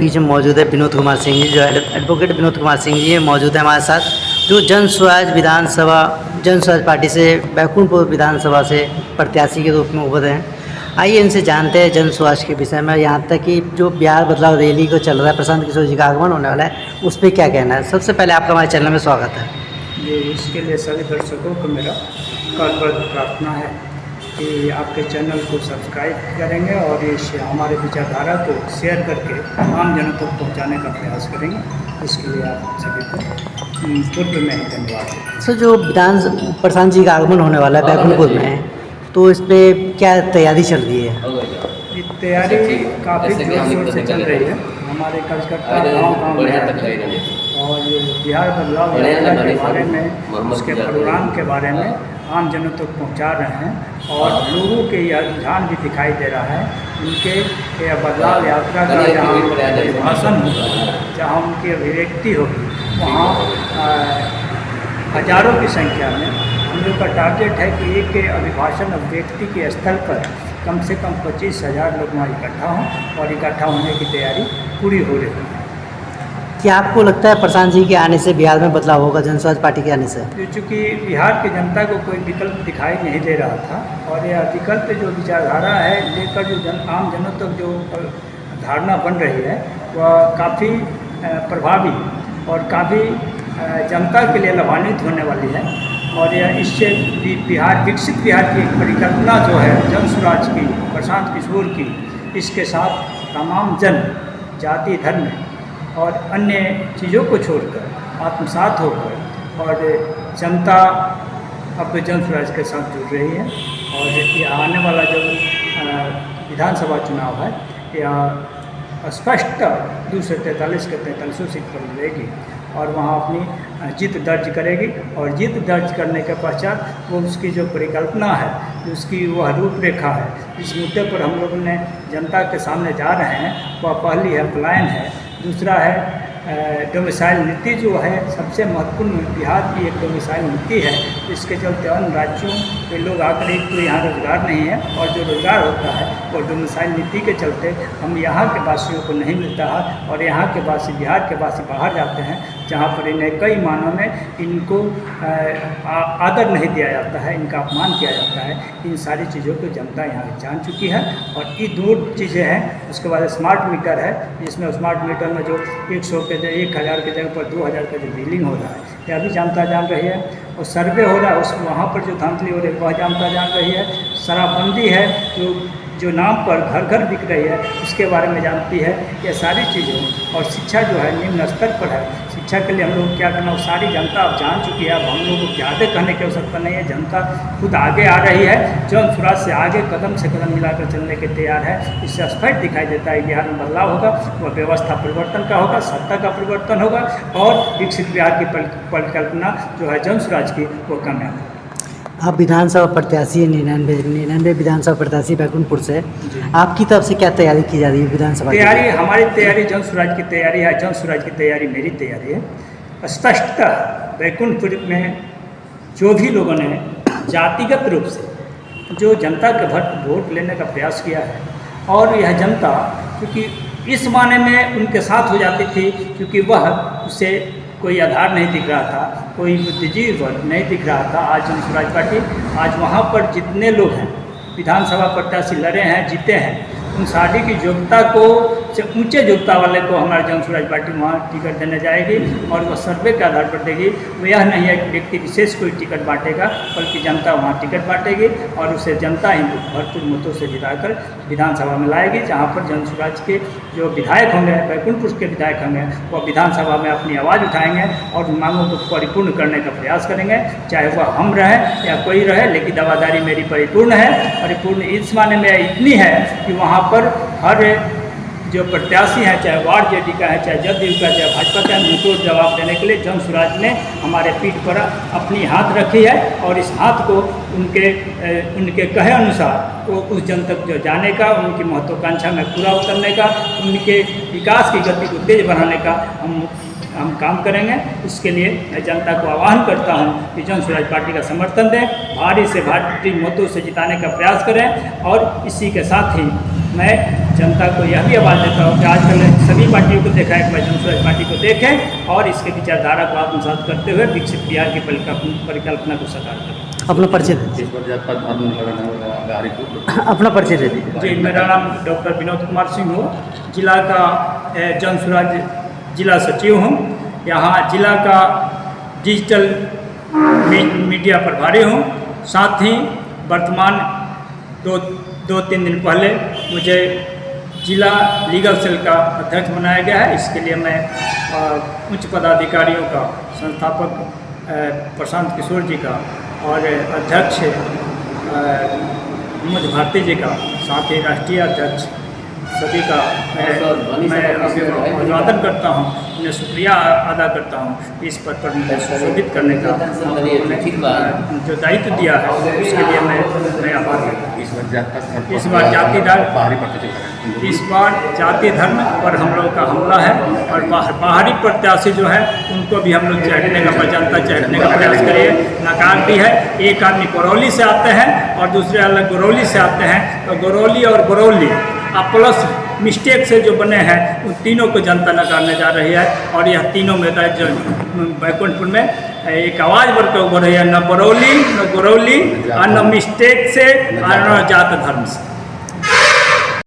बीच में मौजूद है विनोद कुमार सिंह जी, जो एडवोकेट विनोद कुमार सिंह जी मौजूद है हमारे साथ, जो जन स्वराज पार्टी से बैकुंठपुर विधानसभा से प्रत्याशी के रूप में उभरे हैं। आइए इनसे जानते हैं जन स्वराज के विषय में, यहाँ तक कि जो बिहार बदलाव रैली को चल रहा है, प्रशांत किशोर जी का आगमन होने वाला है, उस पर क्या कहना है। सबसे पहले आपका हमारे चैनल में स्वागत है। ये इसके लिए सभी दर्शकों को मेरा करबद्ध प्रार्थना है कि आपके चैनल को सब्सक्राइब करेंगे और इस हमारे विचारधारा को शेयर करके आम जनों तक पहुंचाने का प्रयास करेंगे। इसके लिए आप सभी को पूर्व में ही धन्यवाद। सर, जो प्रशांत जी का आगमन होने वाला है बैकुंठपुर में, तो इस पर क्या तैयारी चल रही है। ये तैयारी काफ़ी जोर शोर से चल रही है। हमारे कार्यकर्ता गाँव में और बिहार बदलाव यात्रा के बारे में, उसके प्रोग्राम के बारे में आम जनों तक पहुंचा रहे हैं और लोगों के यह रुझान भी दिखाई दे रहा है। उनके बदलाव यात्रा का जहाँ भाषण होगा, जहाँ उनकी अभिव्यक्ति होगी, वहाँ हजारों की संख्या में हम लोग का टारगेट है कि एक अभिभाषण अभिव्यक्ति के स्थल पर कम से कम 25,000 लोग वहाँ इकट्ठा हों और इकट्ठा होने की तैयारी पूरी हो रही है। क्या आपको लगता है प्रशांत जी के आने से बिहार में बदलाव होगा, जन स्वराज पार्टी के आने से। चूँकि बिहार की जनता को कोई विकल्प दिखाई नहीं दे रहा था और यह विकल्प जो विचारधारा है लेकर जो आम जनों तक जो धारणा बन रही है वह काफ़ी प्रभावी और काफ़ी जनता के लिए लाभान्वित होने वाली है। और यह इससे बिहार विकसित बिहार की एक परिकल्पना जो है जन स्वराज की, प्रशांत किशोर की, इसके साथ तमाम जन जाति धर्म और अन्य चीज़ों को छोड़कर आत्मसात होकर और जनता अब जन स्वराज के साथ जुड़ रही है। और ये आने वाला जो विधानसभा चुनाव है यह स्पष्ट 243 के 43 सीट पर मिलेगी और वहाँ अपनी जीत दर्ज करेगी। और जीत दर्ज करने के पश्चात वो उसकी जो परिकल्पना है, उसकी वह रूपरेखा है, जिस मुद्दे पर हम लोगों ने जनता के सामने जा रहे हैं, वह पहली है पलायन है, दूसरा है डोमिसाइल नीति जो है सबसे महत्वपूर्ण बिहार की एक डोमिसाइल नीति है। इसके चलते अन्य राज्यों के लोग आकर एक तो यहाँ रोजगार नहीं है और जो रोजगार होता है वो डोमिसाइल नीति के चलते हम यहाँ के वासियों को नहीं मिलता है और यहाँ के वासी, बिहार के वासी बाहर जाते हैं जहाँ पर इन्हें कई मानों में इनको आदर नहीं दिया जाता है, इनका अपमान किया जाता है। इन सारी चीज़ों को जनता यहाँ जान चुकी है और ये दो चीज़ें हैं। उसके बाद स्मार्ट मीटर है, जिसमें स्मार्ट मीटर में जो 1,000 के जगह पर 2,000 का जो बिलिंग हो रहा है यह भी जनता जान रही है। और सर्वे हो रहा है, उस वहाँ पर जो धांधली हो रही है वह जनता जान रही है। शराबबंदी है जो नाम पर घर घर बिक रही है, उसके बारे में जानती है। ये सारी चीज़ें और शिक्षा जो है निम्न स्तर पर है, शिक्षा के लिए हम लोग क्या करना वो सारी जनता अब जान चुकी है। अब हम लोग को ज़्यादा कहने की आवश्यकता नहीं है, जनता खुद आगे आ रही है, जन स्वराज से आगे कदम से कदम मिलाकर चलने के तैयार है। इससे स्पष्ट दिखाई देता है बिहार में बदलाव होगा, वह व्यवस्था परिवर्तन का होगा, सत्ता का परिवर्तन होगा और विकसित बिहार की परिकल्पना जो है जन स्वराज की वो कामयाब है। आप विधानसभा प्रत्याशी हैं, 99 विधानसभा प्रत्याशी बैकुंठपुर से, आपकी तरफ से क्या तैयारी की जा रही है विधानसभा तैयारी? हमारी तैयारी जन स्वराज की तैयारी है, जन स्वराज की तैयारी मेरी तैयारी है। स्पष्टतः बैकुंठपुर में जो भी लोगों ने जातिगत रूप से जो जनता के वोट लेने का प्रयास किया है और यह जनता क्योंकि इस माने में उनके साथ हो जाती थी क्योंकि वह उसे कोई आधार नहीं दिख रहा था, कोई बुद्धिजीवी वर्ग नहीं दिख रहा था। आज जन स्वराज पार्टी, आज वहाँ पर जितने लोग हैं विधानसभा प्रत्याशी लड़े हैं, जीते हैं, उन सारी की योग्यता को से ऊंचे योग्यता वाले को हमारी जन स्वराज पार्टी वहाँ टिकट देने जाएगी और वह सर्वे के आधार पर देगी। वो यह नहीं है कि व्यक्ति विशेष कोई टिकट बांटेगा, बल्कि जनता वहाँ टिकट बांटेगी और उसे जनता ही भरपूर मतों से जिताकर विधानसभा में लाएगी, जहाँ पर जन स्वराज के जो विधायक होंगे, बैकुंठपुर के विधायक होंगे, वह विधानसभा में अपनी आवाज़ उठाएंगे और मांगों को परिपूर्ण करने का प्रयास करेंगे, चाहे वह हम रहे या कोई रहे। लेकिन दावादारी मेरी परिपूर्ण है। परिपूर्ण इस माने में इतनी है कि वहाँ पर हर जो प्रत्याशी हैं, चाहे वार्ड जेडी का है, चाहे जदयू का, चाहे भाजपा का, उनको जवाब देने के लिए जन स्वराज ने हमारे पीठ पर अपनी हाथ रखी है और इस हाथ को उनके कहे अनुसार वो उस जन तक जो जाने का, उनकी महत्वाकांक्षा में पूरा उतरने का, उनके विकास की गति को तेज बढ़ाने का हम काम करेंगे। इसके लिए मैं जनता को आह्वान करता हूं कि जन स्वराज पार्टी का समर्थन दें, भारी से भारी मतों से जिताने का प्रयास करें और इसी के साथ ही मैं जनता को यह भी आवाज़ देता हूँ कि आजकल सभी पार्टियों को देखा है, जन स्वराज पार्टी को देखें और इसके विचारधारा को आत्मसात करते हुए विकसित बिहार की परिकल्पना को साकार करें। अपना परिचय दे दीजिए। इस पर जात पात धर्म लगाना गाड़ी को अपना परिचय दे दीजिए। जी, मेरा नाम डॉक्टर विनोद कुमार सिंह हो, जिला का जन स्वराज जिला सचिव हूँ। यहाँ जिला का डिजिटल मीडिया प्रभारी हूँ। साथ ही वर्तमान दो तीन दिन पहले मुझे जिला लीगल सेल का अध्यक्ष बनाया गया है। इसके लिए मैं उच्च पदाधिकारियों का, संस्थापक प्रशांत किशोर जी का और अध्यक्ष मनोज भारती जी का, साथ ही राष्ट्रीय अध्यक्ष सभी का मैं अभिवादन करता हूँ, उन्हें शुक्रिया अदा करता हूँ इस पद पर मुझे सुशोभित करने का जो दायित्व दिया है उसके लिए मैं आभार करता हूँ। इस बार जाति धर्म इस बार जाति धर्म पर हम लोग का हमला है और बाहरी प्रत्याशी जो है उनको भी हम लोग चहटने का, जनता चहटने का प्रयास करिए, नकार दी है। एक आदमी करौली से आते हैं और दूसरे अलग गरौली से आते हैं, तो गरौली और बरौली प्लस मिस्टेक से जो बने हैं उन तीनों को जनता नकारने जा रही है। और यह तीनों में जो बैकुंठपुर में एक आवाज़ बढ़ के उभर रही है, न बरौली न गरौली और न मिस्टेक से और न जात धर्म से।